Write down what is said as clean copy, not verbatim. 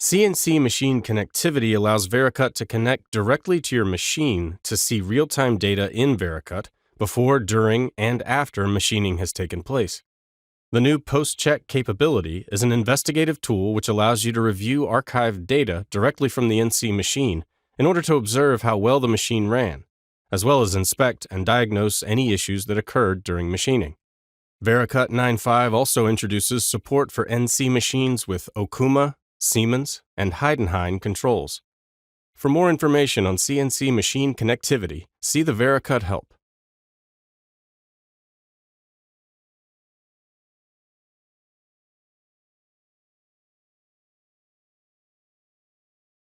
CNC machine connectivity allows Vericut to connect directly to your machine to see real-time data in Vericut before, during, and after machining has taken place. The new post-check capability is an investigative tool which allows you to review archived data directly from the NC machine in order to observe how well the machine ran, as well as inspect and diagnose any issues that occurred during machining. Vericut 9.5 also introduces support for NC machines with Okuma, Siemens, and Heidenhain controls. For more information on CNC machine connectivity, see the Vericut help.